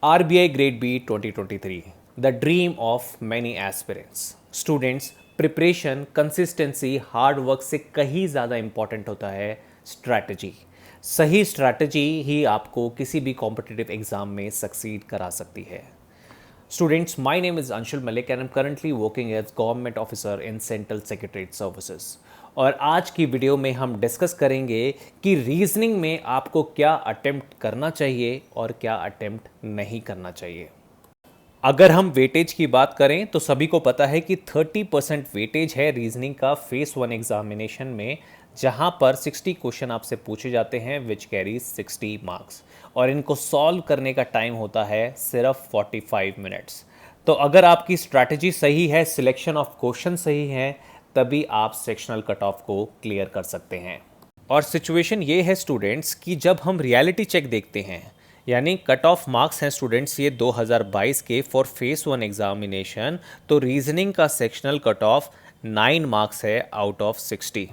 RBI Grade B 2023, the dream of many aspirants. Students, preparation, consistency, hard work से कहीं ज़्यादा important होता है स्ट्रैटेजी। सही स्ट्रैटेजी ही आपको किसी भी कॉम्पिटिटिव एग्जाम में सक्सीड करा सकती है। Students, my name is Anshul Malik and I'm currently working as government officer in Central Secretariat Services. और आज की वीडियो में हम डिस्कस करेंगे कि रीजनिंग में आपको क्या अटेम्प्ट करना चाहिए और क्या अटेम्प्ट नहीं करना चाहिए। अगर हम वेटेज की बात करें तो सभी को पता है कि 30% वेटेज है रीजनिंग का फेस 1 एग्जामिनेशन में, जहां पर 60 क्वेश्चन आपसे पूछे जाते हैं विच कैरी 60 मार्क्स, और इनको सॉल्व करने का टाइम होता है सिर्फ 45 मिनट्स। तो अगर आपकी स्ट्रैटेजी सही है, सिलेक्शन ऑफ क्वेश्चन सही है, तभी आप सेक्शनल कट ऑफ को क्लियर कर सकते हैं। और सिचुएशन ये है स्टूडेंट्स कि जब हम रियलिटी चेक देखते हैं, यानी कट ऑफ मार्क्स हैं स्टूडेंट्स ये 2022 के फॉर फेस 1 एग्जामिनेशन, तो रीजनिंग का सेक्शनल कट ऑफ 9 मार्क्स है आउट ऑफ 60।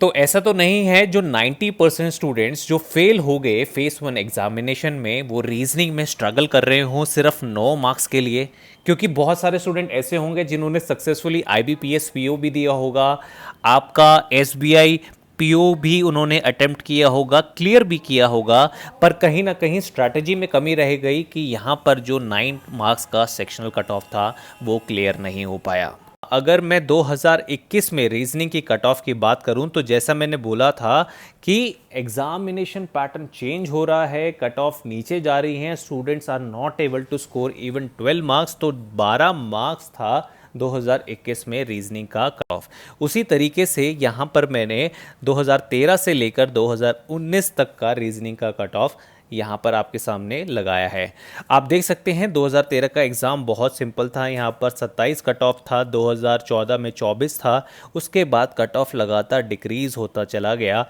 तो ऐसा तो नहीं है जो 90% स्टूडेंट्स जो फेल हो गए फेस 1 एग्जामिनेशन में वो रीजनिंग में स्ट्रगल कर रहे हों सिर्फ 9 मार्क्स के लिए, क्योंकि बहुत सारे स्टूडेंट ऐसे होंगे जिन्होंने सक्सेसफुली IBPS PO भी दिया होगा, आपका SBI PO भी उन्होंने अटेम्प्ट किया होगा, क्लियर भी किया होगा, पर कहीं ना कहीं स्ट्रैटेजी में कमी रह गई कि यहाँ पर जो 9 मार्क्स का सेक्शनल कट ऑफ था वो क्लियर नहीं हो पाया। अगर मैं 2021 में रीजनिंग की कट ऑफ की बात करूं तो जैसा मैंने बोला था कि एग्जामिनेशन पैटर्न चेंज हो रहा है, कट ऑफ नीचे जा रही हैं, students are not able to score even 12 marks, तो 12 मार्क्स था 2021 में रीजनिंग का कट ऑफ। उसी तरीके से यहाँ पर मैंने 2013 से लेकर 2019 तक का रीजनिंग का कट ऑफ यहाँ पर आपके सामने लगाया है। आप देख सकते हैं 2013 का एग्ज़ाम बहुत सिंपल था, यहाँ पर 27 कट ऑफ था, 2014 में 24 था, उसके बाद कट ऑफ लगातार डिक्रीज़ होता चला गया।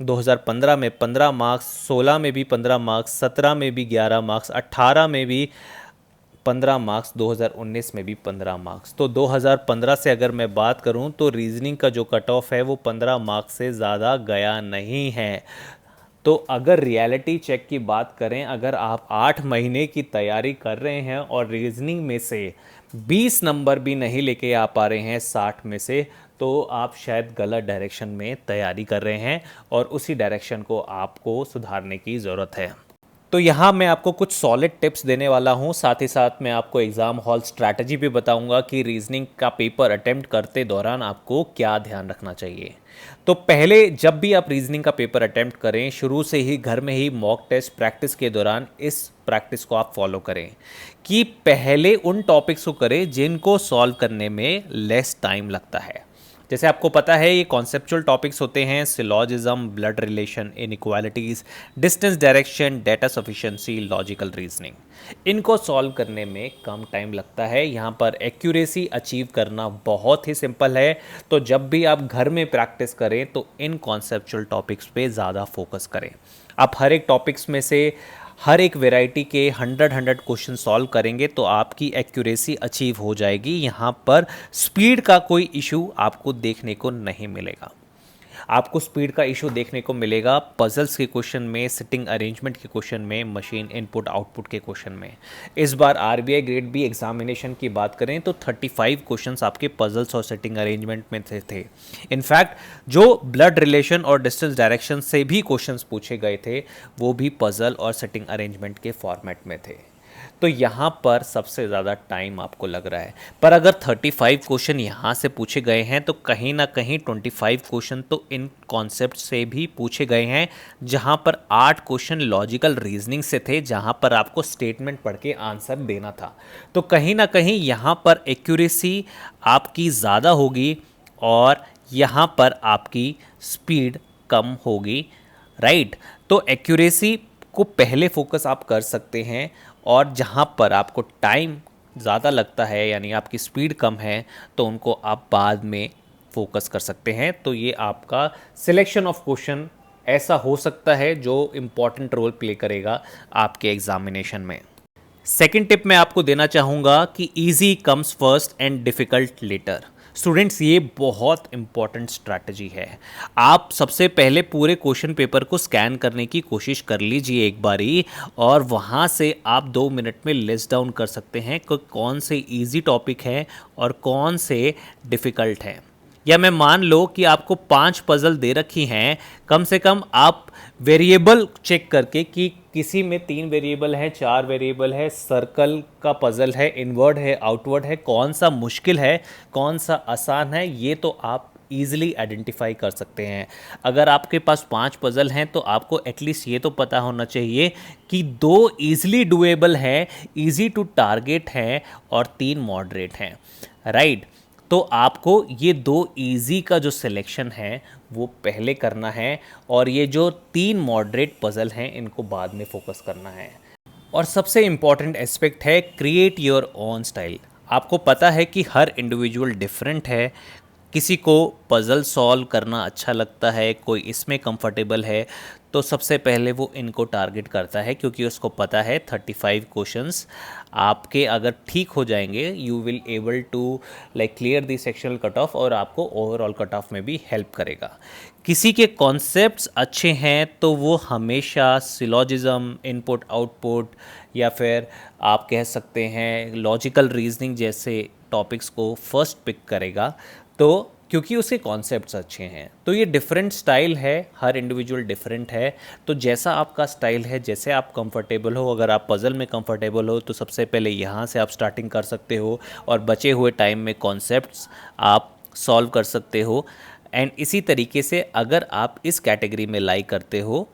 2015 में 15 मार्क्स, 16 में भी 15 मार्क्स, 17 में भी 11 मार्क्स, 18 में भी 15 मार्क्स, 2019 में भी 15 मार्क्स। तो 2015 से अगर मैं बात करूं तो रीजनिंग का जो कट ऑफ है वो 15 मार्क्स से ज़्यादा गया नहीं है। तो अगर रियलिटी चेक की बात करें, अगर आप 8 महीने की तैयारी कर रहे हैं और रीजनिंग में से 20 नंबर भी नहीं लेके आ पा रहे हैं 60 में से, तो आप शायद गलत डायरेक्शन में तैयारी कर रहे हैं और उसी डायरेक्शन को आपको सुधारने की ज़रूरत है। तो यहाँ मैं आपको कुछ सॉलिड टिप्स देने वाला हूँ, साथ ही साथ मैं आपको एग्ज़ाम हॉल स्ट्रैटेजी भी बताऊँगा कि रीजनिंग का पेपर अटेम्प्ट करते दौरान आपको क्या ध्यान रखना चाहिए। तो पहले जब भी आप रीजनिंग का पेपर अटेम्प्ट करें, शुरू से ही घर में ही मॉक टेस्ट प्रैक्टिस के दौरान इस प्रैक्टिस को आप फॉलो करें कि पहले उन टॉपिक्स को करें जिनको सॉल्व करने में लेस टाइम लगता है। जैसे आपको पता है ये कॉन्सेप्चुअल टॉपिक्स होते हैं, syllogism, blood relation, inequalities, distance direction, data sufficiency, logical reasoning. इनको सॉल्व करने में कम टाइम लगता है, यहाँ पर एक्यूरेसी अचीव करना बहुत ही सिंपल है। तो जब भी आप घर में प्रैक्टिस करें तो इन कॉन्सेप्चुअल टॉपिक्स पे ज़्यादा फोकस करें। आप हर एक टॉपिक्स में से हर एक वैरायटी के 100 क्वेश्चन सॉल्व करेंगे तो आपकी एक्यूरेसी अचीव हो जाएगी। यहाँ पर स्पीड का कोई इशू आपको देखने को नहीं मिलेगा। आपको स्पीड का इशू देखने को मिलेगा पजल्स के क्वेश्चन में, सिटिंग अरेंजमेंट के क्वेश्चन में, मशीन इनपुट आउटपुट के क्वेश्चन में। इस बार RBI ग्रेड बी एग्जामिनेशन की बात करें तो 35 क्वेश्चंस आपके पजल्स और सिटिंग अरेंजमेंट में थे। इनफैक्ट जो ब्लड रिलेशन और डिस्टेंस डायरेक्शन से भी क्वेश्चंस पूछे गए थे वो भी पजल और सिटिंग अरेंजमेंट के फॉर्मेट में थे। तो यहाँ पर सबसे ज़्यादा टाइम आपको लग रहा है, पर अगर 35 क्वेश्चन यहाँ से पूछे गए हैं तो कहीं ना कहीं 25 क्वेश्चन तो इन कॉन्सेप्ट से भी पूछे गए हैं, जहाँ पर 8 क्वेश्चन लॉजिकल रीजनिंग से थे, जहाँ पर आपको स्टेटमेंट पढ़ के आंसर देना था। तो कहीं ना कहीं यहाँ पर एक्यूरेसी आपकी ज़्यादा होगी और यहाँ पर आपकी स्पीड कम होगी, राइट। तो एक्यूरेसी को पहले फोकस आप कर सकते हैं, और जहाँ पर आपको टाइम ज़्यादा लगता है यानी आपकी स्पीड कम है तो उनको आप बाद में फोकस कर सकते हैं। तो ये आपका सिलेक्शन ऑफ क्वेश्चन ऐसा हो सकता है जो इम्पॉर्टेंट रोल प्ले करेगा आपके एग्जामिनेशन में। सेकंड टिप मैं आपको देना चाहूँगा कि easy comes first and difficult later. Students ये बहुत इंपॉर्टेंट स्ट्रैटेजी है। आप सबसे पहले पूरे क्वेश्चन पेपर को स्कैन करने की कोशिश कर लीजिए एक बारी, और वहाँ से आप 2 मिनट में लिस्ट डाउन कर सकते हैं कि कौन से इजी टॉपिक हैं और कौन से डिफ़िकल्ट हैं। या मैं मान लो कि आपको 5 पज़ल दे रखी हैं, कम से कम आप वेरिएबल चेक करके कि किसी में 3 वेरिएबल है, 4 वेरिएबल है, सर्कल का पज़ल है, इनवर्ड है, आउटवर्ड है, कौन सा मुश्किल है, कौन सा आसान है, ये तो आप ईजिली आइडेंटिफाई कर सकते हैं। अगर आपके पास 5 पज़ल हैं तो आपको एटलीस्ट ये तो पता होना चाहिए कि 2 ईजिली डुएबल हैं, ईजी टू टारगेट हैं और 3 मॉडरेट हैं, राइट। तो आपको ये 2 इजी का जो सिलेक्शन है वो पहले करना है, और ये जो 3 मॉडरेट पज़ल हैं इनको बाद में फोकस करना है। और सबसे इम्पॉर्टेंट एस्पेक्ट है क्रिएट योर ओन स्टाइल। आपको पता है कि हर इंडिविजुअल डिफरेंट है, किसी को पज़ल सॉल्व करना अच्छा लगता है, कोई इसमें कंफर्टेबल है, तो सबसे पहले वो इनको टारगेट करता है क्योंकि उसको पता है 35 क्वेश्चंस आपके अगर ठीक हो जाएंगे you will able to like clear the sectional cut off, और आपको ओवरऑल कट ऑफ में भी हेल्प करेगा। किसी के कॉन्सेप्ट्स अच्छे हैं तो वो हमेशा सिलॉजिज्म, इनपुट आउटपुट, या फिर आप कह सकते हैं लॉजिकल रीजनिंग जैसे टॉपिक्स को फर्स्ट पिक करेगा, तो क्योंकि उसके कॉन्सेप्ट्स अच्छे हैं। तो ये डिफरेंट स्टाइल है, हर इंडिविजुअल डिफरेंट है। तो जैसा आपका स्टाइल है, जैसे आप कंफर्टेबल हो, अगर आप पज़ल में कंफर्टेबल हो तो सबसे पहले यहाँ से आप स्टार्टिंग कर सकते हो, और बचे हुए टाइम में कॉन्सेप्ट्स आप सॉल्व कर सकते हो। एंड इसी तरीके से अगर आप इस कैटेगरी में लाई करते हो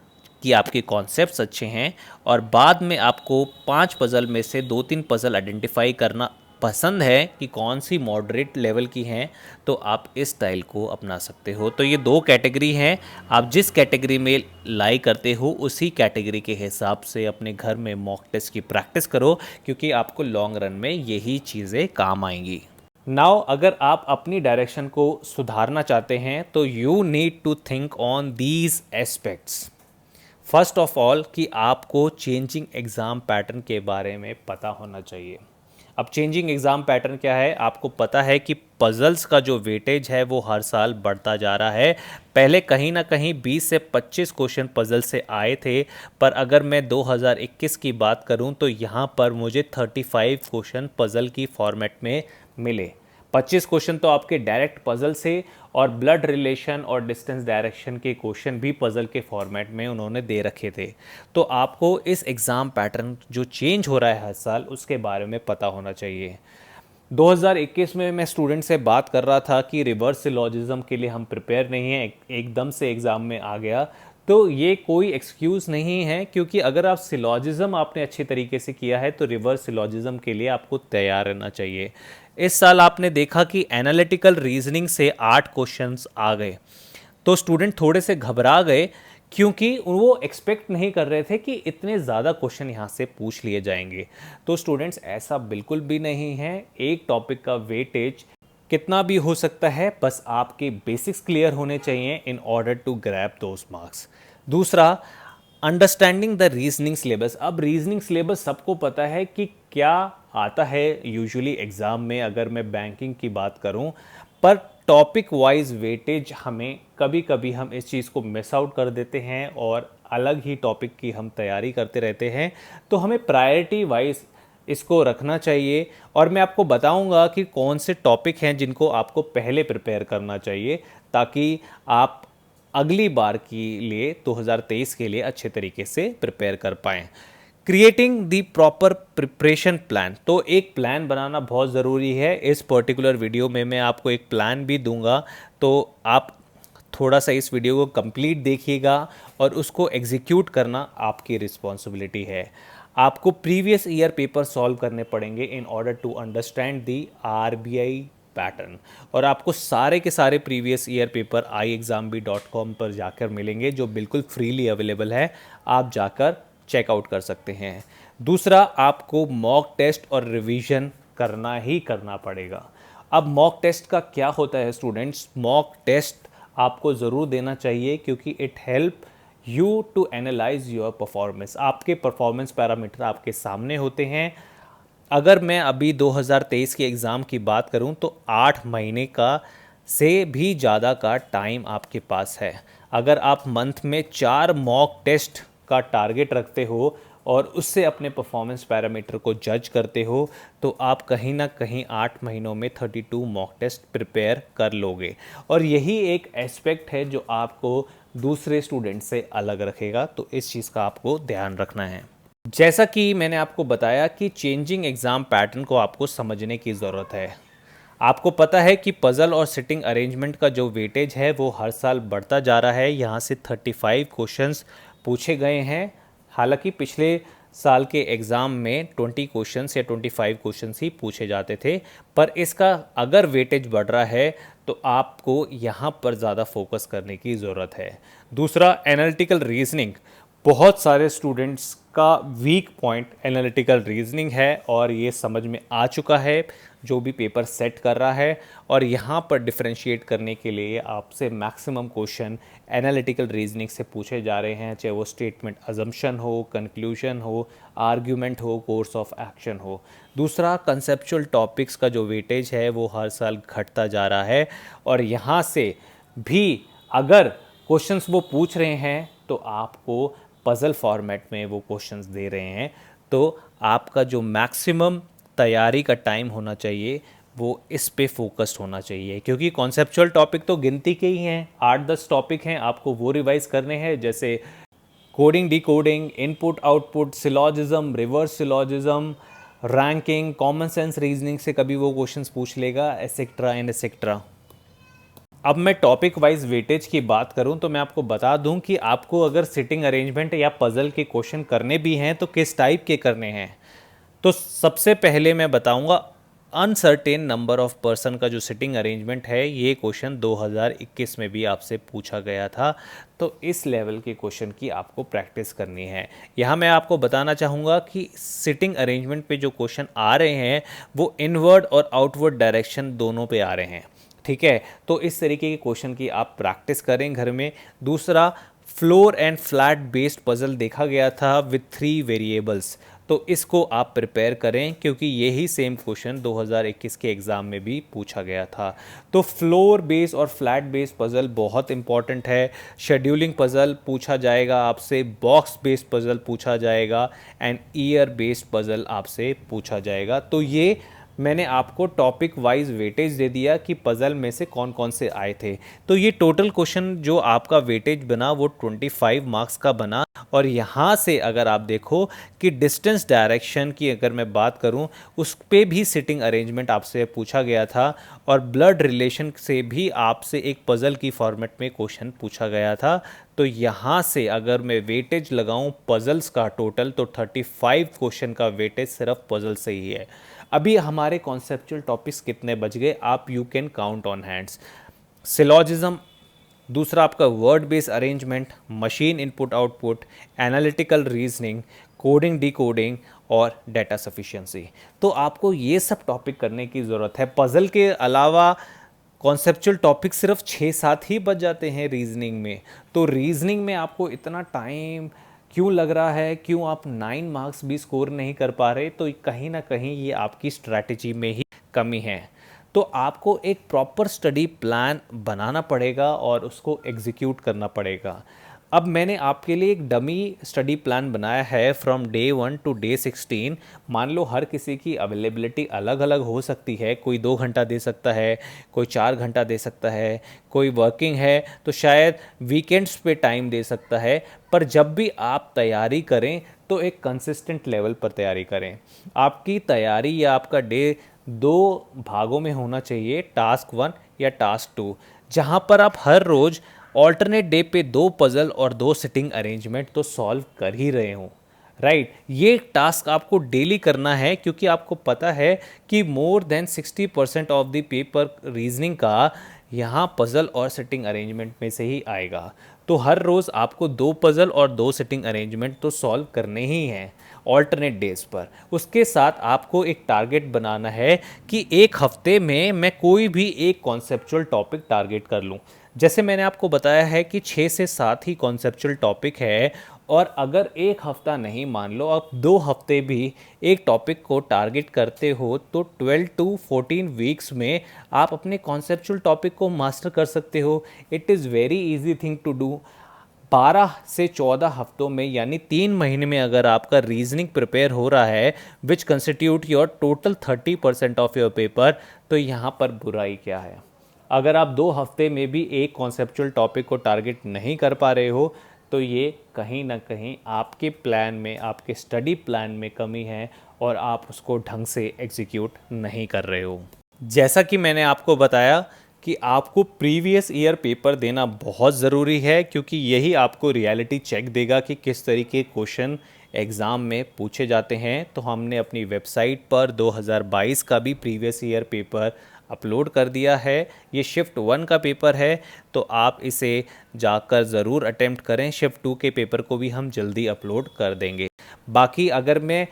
कि आपके कॉन्सेप्ट्स अच्छे हैं और बाद में आपको 5 पज़ल में से 2-3 पज़ल आइडेंटिफाई करना पसंद है कि कौन सी मॉडरेट लेवल की हैं, तो आप इस स्टाइल को अपना सकते हो। तो ये 2 कैटेगरी हैं, आप जिस कैटेगरी में लाई करते हो उसी कैटेगरी के हिसाब से अपने घर में मॉक टेस्ट की प्रैक्टिस करो, क्योंकि आपको लॉन्ग रन में यही चीज़ें काम आएंगी। नाउ अगर आप अपनी डायरेक्शन को सुधारना चाहते हैं तो you need to think on these aspects. First of all कि आपको चेंजिंग एग्ज़ाम पैटर्न के बारे में पता होना चाहिए। अब चेंजिंग एग्ज़ाम पैटर्न क्या है, आपको पता है कि पज़ल्स का जो वेटेज है वो हर साल बढ़ता जा रहा है। पहले कहीं ना कहीं 20 से 25 क्वेश्चन पज़ल से आए थे, पर अगर मैं 2021 की बात करूं तो यहाँ पर मुझे 35 क्वेश्चन पज़ल की फॉर्मेट में मिले। 25 क्वेश्चन तो आपके डायरेक्ट पज़ल से, और ब्लड रिलेशन और डिस्टेंस डायरेक्शन के क्वेश्चन भी पज़ल के फॉर्मेट में उन्होंने दे रखे थे। तो आपको इस एग्ज़ाम पैटर्न जो चेंज हो रहा है हर साल उसके बारे में पता होना चाहिए। 2021 में मैं स्टूडेंट से बात कर रहा था कि रिवर्स सिलॉजिज्म के लिए हम प्रिपेयर नहीं हैं, एकदम से एग्ज़ाम में आ गया, तो ये कोई एक्सक्यूज़ नहीं है, क्योंकि अगर आप सिलॉजिज्म आपने अच्छे तरीके से किया है तो रिवर्स सिलॉजिज्म के लिए आपको तैयार रहना चाहिए। इस साल आपने देखा कि एनालिटिकल रीजनिंग से 8 क्वेश्चंस आ गए, तो स्टूडेंट थोड़े से घबरा गए क्योंकि वो एक्सपेक्ट नहीं कर रहे थे कि इतने ज़्यादा क्वेश्चन यहाँ से पूछ लिए जाएंगे। तो स्टूडेंट्स ऐसा बिल्कुल भी नहीं है, एक टॉपिक का वेटेज कितना भी हो सकता है, बस आपके बेसिक्स क्लियर होने चाहिए in order to grab those marks. दूसरा, अंडरस्टैंडिंग द रीजनिंग सिलेबस। अब रीजनिंग सिलेबस सबको पता है कि क्या आता है यूजुअली एग्ज़ाम में, अगर मैं बैंकिंग की बात करूं, पर टॉपिक वाइज वेटेज हमें कभी कभी हम इस चीज़ को मिस आउट कर देते हैं और अलग ही टॉपिक की हम तैयारी करते रहते हैं। तो हमें प्रायोरिटी वाइज इसको रखना चाहिए, और मैं आपको बताऊंगा कि कौन से टॉपिक हैं जिनको आपको पहले प्रिपेयर करना चाहिए, ताकि आप अगली बार के लिए 2023 के लिए अच्छे तरीके से प्रिपेयर कर पाएँ। Creating the proper preparation plan. तो एक प्लान बनाना बहुत ज़रूरी है। इस पर्टिकुलर वीडियो में मैं आपको एक प्लान भी दूंगा, तो आप थोड़ा सा इस वीडियो को कंप्लीट देखिएगा, और उसको एग्जीक्यूट करना आपकी रिस्पॉन्सिबिलिटी है। आपको प्रीवियस ईयर पेपर सॉल्व करने पड़ेंगे in order to understand the RBI pattern, और आपको सारे के सारे प्रीवियस ईयर पेपर iexambee.com पर जाकर मिलेंगे, जो बिल्कुल फ्रीली अवेलेबल है, आप जाकर चेकआउट कर सकते हैं। दूसरा, आपको मॉक टेस्ट और रिवीजन करना ही करना पड़ेगा। अब मॉक टेस्ट का क्या होता है स्टूडेंट्स, मॉक टेस्ट आपको ज़रूर देना चाहिए, क्योंकि it help you to analyse your performance. आपके परफॉर्मेंस पैरामीटर आपके सामने होते हैं, अगर मैं अभी 2023 के एग्ज़ाम की बात करूं तो 8 महीने का से भी ज़्यादा का टाइम आपके पास है। अगर आप मंथ में 4 मॉक टेस्ट का टारगेट रखते हो और उससे अपने परफॉर्मेंस पैरामीटर को जज करते हो तो आप कहीं ना कहीं 8 महीनों में 32 मॉक टेस्ट प्रिपेयर कर लोगे। और यही एक एस्पेक्ट है जो आपको दूसरे स्टूडेंट से अलग रखेगा, तो इस चीज़ का आपको ध्यान रखना है। जैसा कि मैंने आपको बताया कि चेंजिंग एग्ज़ाम पैटर्न को आपको समझने की ज़रूरत है। आपको पता है कि पज़ल और सिटिंग अरेंजमेंट का जो वेटेज है वो हर साल बढ़ता जा रहा है। यहाँ से 35 क्वेश्चंस पूछे गए हैं। हालांकि पिछले साल के एग्ज़ाम में 20 क्वेश्चंस या 25 क्वेश्चंस ही पूछे जाते थे, पर इसका अगर वेटेज बढ़ रहा है तो आपको यहाँ पर ज़्यादा फोकस करने की ज़रूरत है। दूसरा, एनालिटिकल रीजनिंग। बहुत सारे स्टूडेंट्स का वीक पॉइंट एनालिटिकल रीजनिंग है और ये समझ में आ चुका है जो भी पेपर सेट कर रहा है। और यहाँ पर डिफरेंशिएट करने के लिए आपसे मैक्सिमम क्वेश्चन एनालिटिकल रीजनिंग से पूछे जा रहे हैं, चाहे वो स्टेटमेंट अजम्पशन हो, कंक्लूजन हो, आर्ग्यूमेंट हो, कोर्स ऑफ एक्शन हो। दूसरा, कंसेप्चुअल टॉपिक्स का जो वेटेज है वो हर साल घटता जा रहा है और यहाँ से भी अगर क्वेश्चंस वो पूछ रहे हैं तो आपको पज़ल फॉर्मेट में वो क्वेश्चंस दे रहे हैं, तो आपका जो मैक्सिमम तैयारी का टाइम होना चाहिए वो इस पे फोकस्ड होना चाहिए। क्योंकि कॉन्सेप्चुअल टॉपिक तो गिनती के ही हैं, 8-10 टॉपिक हैं, आपको वो रिवाइज करने हैं, जैसे coding, decoding, input output, syllogism, reverse syllogism, ranking, common sense reasoning से कभी वो क्वेश्चंस पूछ लेगा, एसेक्ट्रा एंड एसेक्ट्रा। अब मैं टॉपिक वाइज वेटेज की बात करूं तो मैं आपको बता दूं कि आपको अगर सिटिंग अरेंजमेंट या पज़ल के क्वेश्चन करने भी हैं तो किस टाइप के करने हैं। तो सबसे पहले मैं बताऊंगा अनसर्टेन नंबर ऑफ पर्सन का जो सिटिंग अरेंजमेंट है, ये क्वेश्चन 2021 में भी आपसे पूछा गया था, तो इस लेवल के क्वेश्चन की आपको प्रैक्टिस करनी है। यहाँ मैं आपको बताना चाहूँगा कि सिटिंग अरेंजमेंट पे जो क्वेश्चन आ रहे हैं वो इनवर्ड और आउटवर्ड डायरेक्शन दोनों पे आ रहे हैं, ठीक है। तो इस तरीके के क्वेश्चन की आप प्रैक्टिस करें घर में। दूसरा, floor and flat based puzzle देखा गया था विथ 3 वेरिएबल्स, तो इसको आप प्रिपेयर करें क्योंकि यही सेम क्वेश्चन 2021 के एग्ज़ाम में भी पूछा गया था। तो फ्लोर बेस्ड और फ्लैट बेस्ड पजल बहुत इंपॉर्टेंट है। शेड्यूलिंग पजल पूछा जाएगा आपसे, बॉक्स बेस्ड पजल पूछा जाएगा एंड ईयर बेस्ड पजल आपसे पूछा जाएगा। तो ये मैंने आपको टॉपिक वाइज वेटेज दे दिया कि पज़ल में से कौन कौन से आए थे। तो ये टोटल क्वेश्चन जो आपका वेटेज बना वो 25 मार्क्स का बना। और यहाँ से अगर आप देखो कि डिस्टेंस डायरेक्शन की अगर मैं बात करूँ उस पे भी सिटिंग अरेंजमेंट आपसे पूछा गया था और ब्लड रिलेशन से भी आपसे एक पज़ल की फॉर्मेट में क्वेश्चन पूछा गया था। तो यहाँ से अगर मैं वेटेज लगाऊँ पज़ल्स का टोटल तो 35 क्वेश्चन का वेटेज सिर्फ पज़ल से ही है। अभी हमारे कॉन्सेप्चुअल टॉपिक्स कितने बच गए, आप you can count on hands. Syllogism, दूसरा आपका word based arrangement, machine input output, analytical reasoning, coding decoding और डेटा सफिशिएंसी। तो आपको ये सब टॉपिक करने की ज़रूरत है। पज़ल के अलावा कॉन्सेप्चुअल टॉपिक सिर्फ 6-7 ही बच जाते हैं रीजनिंग में। तो रीजनिंग में आपको इतना टाइम क्यों लग रहा है, क्यों आप 9 मार्क्स भी स्कोर नहीं कर पा रहे, तो कहीं ना कहीं ये आपकी स्ट्रैटेजी में ही कमी है। तो आपको एक प्रॉपर स्टडी प्लान बनाना पड़ेगा और उसको एग्जीक्यूट करना पड़ेगा। अब मैंने आपके लिए एक डमी स्टडी प्लान बनाया है फ्रॉम डे 1 टू डे 16। मान लो हर किसी की अवेलेबिलिटी अलग अलग हो सकती है, कोई 2 घंटा दे सकता है, कोई 4 घंटा दे सकता है, कोई वर्किंग है तो शायद वीकेंड्स पे टाइम दे सकता है। पर जब भी आप तैयारी करें तो एक कंसिस्टेंट लेवल पर तैयारी करें। आपकी तैयारी या आपका डे 2 भागों में होना चाहिए, टास्क 1 या टास्क 2, जहाँ पर आप हर रोज़ ऑल्टरनेट डे पे 2 पज़ल और 2 सिटिंग अरेंजमेंट तो सॉल्व कर ही रहे हो, राइट। ये टास्क आपको डेली करना है क्योंकि आपको पता है कि more than 60% of the paper reasoning का यहाँ पज़ल और सिटिंग अरेंजमेंट में से ही आएगा। तो हर रोज़ आपको 2 पज़ल और 2 सिटिंग अरेंजमेंट तो सॉल्व करने ही हैं ऑल्टरनेट डेज पर। उसके साथ आपको एक टारगेट बनाना है कि एक हफ्ते में मैं कोई भी एक कॉन्सेप्चुअल टॉपिक टारगेट कर लूँ। जैसे मैंने आपको बताया है कि 6 से 7 ही कॉन्सेप्चुअल टॉपिक है और अगर एक हफ्ता नहीं, मान लो आप 2 हफ्ते भी एक टॉपिक को टारगेट करते हो, तो 12 टू 14 वीक्स में आप अपने कॉन्सेप्चुअल टॉपिक को मास्टर कर सकते हो। It is very easy thing to do. 12 से 14 हफ्तों में, यानी 3 महीने में अगर आपका रीजनिंग प्रिपेयर हो रहा है, which constitute your total 30% of your paper, तो यहाँ पर बुराई क्या है? अगर आप 2 हफ्ते में भी एक कॉन्सेप्चुअल टॉपिक को टारगेट नहीं कर पा रहे हो, तो ये कहीं ना कहीं आपके प्लान में, आपके स्टडी प्लान में कमी है और आप उसको ढंग से एग्जीक्यूट नहीं कर रहे हो। जैसा कि मैंने आपको बताया कि आपको प्रीवियस ईयर पेपर देना बहुत ज़रूरी है, क्योंकि यही आपको रियलिटी चेक देगा कि किस तरीके क्वेश्चन एग्ज़ाम में पूछे जाते हैं। तो हमने अपनी वेबसाइट पर 2022 का भी प्रीवियस ईयर पेपर अपलोड कर दिया है। ये शिफ्ट 1 का पेपर है, तो आप इसे जाकर ज़रूर अटेम्प्ट करें। शिफ्ट 2 के पेपर को भी हम जल्दी अपलोड कर देंगे। बाकी अगर मैं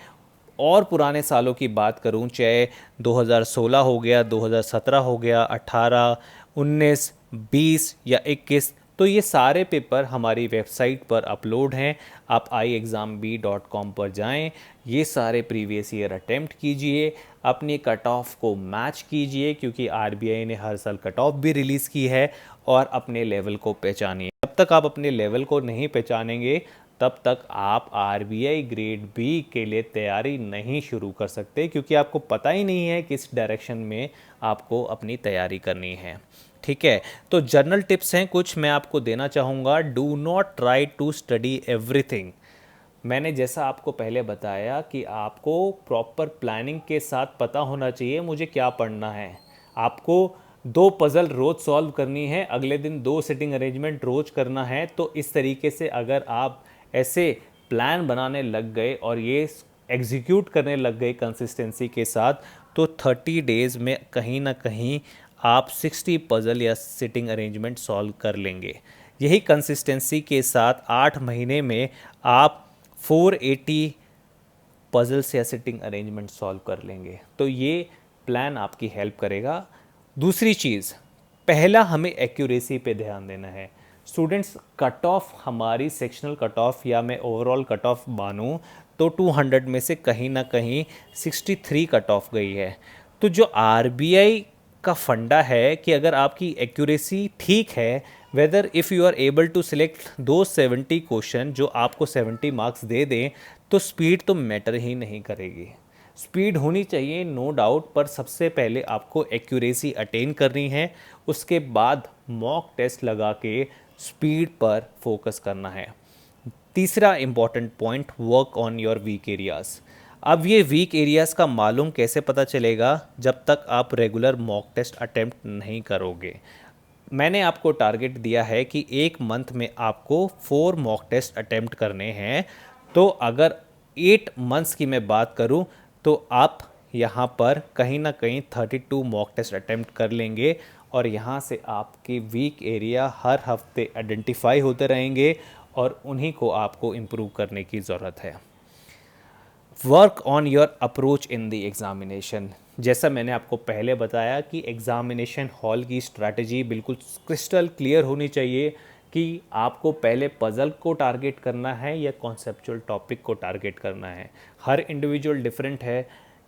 और पुराने सालों की बात करूं, चाहे 2016 हो गया, 2017 हो गया, 18, 19, 20 या 21, तो ये सारे पेपर हमारी वेबसाइट पर अपलोड हैं। आप iexambee.com पर जाएं, ये सारे प्रीवियस ईयर अटेम्प्ट कीजिए, अपनी कट ऑफ को मैच कीजिए, क्योंकि आरबीआई ने हर साल कट ऑफ भी रिलीज़ की है, और अपने लेवल को पहचानिए। जब तक आप अपने लेवल को नहीं पहचानेंगे, तब तक आप आरबीआई ग्रेड बी के लिए तैयारी नहीं शुरू कर सकते, क्योंकि आपको पता ही नहीं है किस डायरेक्शन में आपको अपनी तैयारी करनी है। ठीक है, तो जर्नल टिप्स हैं कुछ मैं आपको देना चाहूँगा। Do not try to study everything. मैंने जैसा आपको पहले बताया कि आपको प्रॉपर प्लानिंग के साथ पता होना चाहिए मुझे क्या पढ़ना है। आपको 2 पज़ल रोज़ सॉल्व करनी है, अगले दिन 2 सिटिंग अरेंजमेंट रोज़ करना है। तो इस तरीके से अगर आप ऐसे प्लान बनाने लग गए और ये एग्जीक्यूट करने लग गए कंसिस्टेंसी के साथ, तो 30 डेज़ में कहीं ना कहीं आप 60 पज़ल या सिटिंग अरेंजमेंट सॉल्व कर लेंगे। यही कंसिस्टेंसी के साथ 8 महीने में आप 480 पजल्स या सिटिंग अरेंजमेंट सॉल्व कर लेंगे। तो ये प्लान आपकी हेल्प करेगा। दूसरी चीज़, पहला हमें एक्यूरेसी पे ध्यान देना है। स्टूडेंट्स, कट ऑफ हमारी सेक्शनल कट ऑफ या मैं ओवरऑल कट ऑफ मानूँ तो 200 में से कहीं ना कहीं 63 कट ऑफ गई है। तो जो आरबीआई का फंडा है कि अगर आपकी एक्यूरेसी ठीक है, whether if you are able to select दो 70 क्वेश्चन जो आपको 70 मार्क्स दे दें, तो स्पीड तो मैटर ही नहीं करेगी। स्पीड होनी चाहिए नो डाउट, पर सबसे पहले आपको एक्यूरेसी अटेन करनी है, उसके बाद मॉक टेस्ट लगा के स्पीड पर फोकस करना है। तीसरा important point, work on your weak areas. अब ये वीक एरियाज़ का मालूम कैसे पता चलेगा? जब तक आप रेगुलर मॉक टेस्ट अटेम्प्ट नहीं करोगे। मैंने आपको टारगेट दिया है कि 1 मंथ में आपको 4 मॉक टेस्ट अटेम्प्ट करने हैं। तो अगर 8 मंथ्स की मैं बात करूं, तो आप यहाँ पर कहीं ना कहीं 32 मॉक टेस्ट अटेम्प्ट कर लेंगे, और यहाँ से आपके वीक एरिया हर हफ्ते आइडेंटिफाई होते रहेंगे और उन्हीं को आपको इम्प्रूव करने की ज़रूरत है। Work on your approach in the examination. जैसा मैंने आपको पहले बताया कि एग्ज़ामिनेशन हॉल की स्ट्रैटेजी बिल्कुल क्रिस्टल क्लियर होनी चाहिए कि आपको पहले पज़ल को टारगेट करना है या कॉन्सेप्चुअल टॉपिक को टारगेट करना है। हर इंडिविजुअल डिफरेंट है,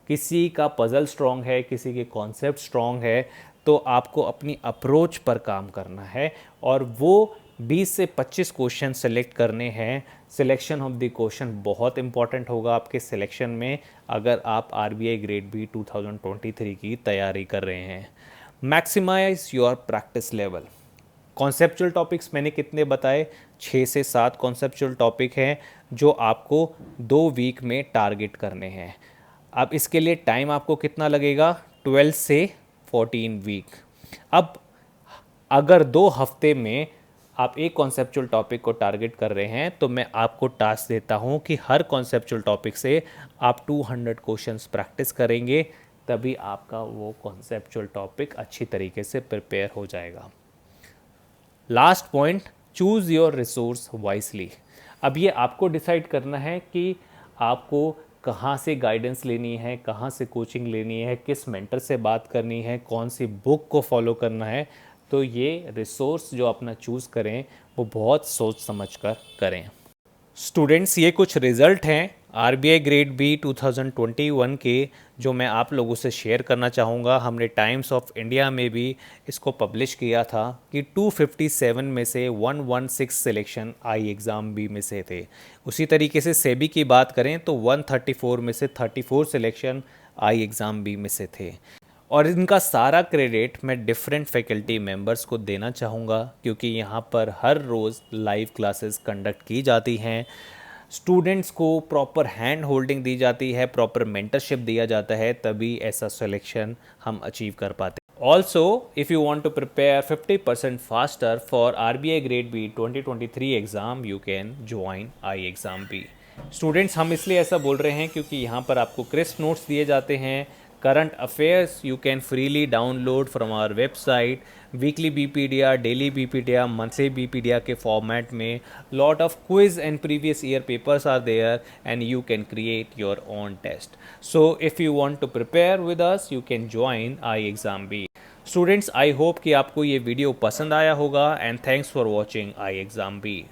किसी का पज़ल स्ट्रॉन्ग है, किसी के कॉन्सेप्ट स्ट्रॉन्ग है। तो आपको अपनी अप्रोच पर काम करना है, और वो 20 से 25 क्वेश्चन सेलेक्ट करने हैं। सिलेक्शन ऑफ द क्वेश्चन बहुत इंपॉर्टेंट होगा आपके सिलेक्शन में, अगर आप आरबीआई ग्रेड बी 2023 की तैयारी कर रहे हैं। Maximise your practice level. Conceptual topics मैंने कितने बताए? 6 से 7 कॉन्सेप्चुअल टॉपिक हैं जो आपको 2 वीक में टारगेट करने हैं। अब इसके लिए टाइम आपको कितना लगेगा? 12 से 14 वीक। अब अगर 2 हफ्ते में आप एक कॉन्सेप्चुअल टॉपिक को टारगेट कर रहे हैं, तो मैं आपको टास्क देता हूं कि हर कॉन्सेप्चुअल टॉपिक से आप 200 क्वेश्चंस प्रैक्टिस करेंगे, तभी आपका वो कॉन्सेप्चुअल टॉपिक अच्छी तरीके से प्रिपेयर हो जाएगा। Last point, choose your resource wisely. अब ये आपको डिसाइड करना है कि आपको कहाँ से गाइडेंस लेनी है, कहाँ से कोचिंग लेनी है, किस मेंटर से बात करनी है, कौन सी बुक को फॉलो करना है। तो ये रिसोर्स जो अपना चूज़ करें वो बहुत सोच समझ कर करें। स्टूडेंट्स, ये कुछ रिज़ल्ट हैं आरबीआई ग्रेड बी 2021 के जो मैं आप लोगों से शेयर करना चाहूँगा। हमने टाइम्स ऑफ इंडिया में भी इसको पब्लिश किया था कि 257 में से 116 सिलेक्शन आई एग्ज़ाम बी में से थे। उसी तरीके से सेबी की बात करें तो 134 में से 34 सिलेक्शन आई एग्ज़ाम बी में से थे। और इनका सारा क्रेडिट मैं डिफरेंट फैकल्टी मेंबर्स को देना चाहूँगा, क्योंकि यहाँ पर हर रोज़ लाइव क्लासेस कंडक्ट की जाती हैं, स्टूडेंट्स को प्रॉपर हैंड होल्डिंग दी जाती है, प्रॉपर मेंटरशिप दिया जाता है, तभी ऐसा सिलेक्शन हम अचीव कर पाते हैं। Also if you want to prepare 50% faster for RBI grade B 2023 exam, you can join I exam B. Students, हम इसलिए ऐसा बोल रहे हैं क्योंकि यहाँ पर आपको क्रिस्प नोट्स दिए जाते हैं, current affairs you can freely download from our website, weekly Bpedia, daily Bpedia, monthly Bpedia के फॉर्मेट में, lot of quiz and previous year papers are there and you can create your own test. So if you want to prepare with us, you can join I exam B. Students, I hope कि आपको ये video पसंद आया होगा and thanks for watching I exam B.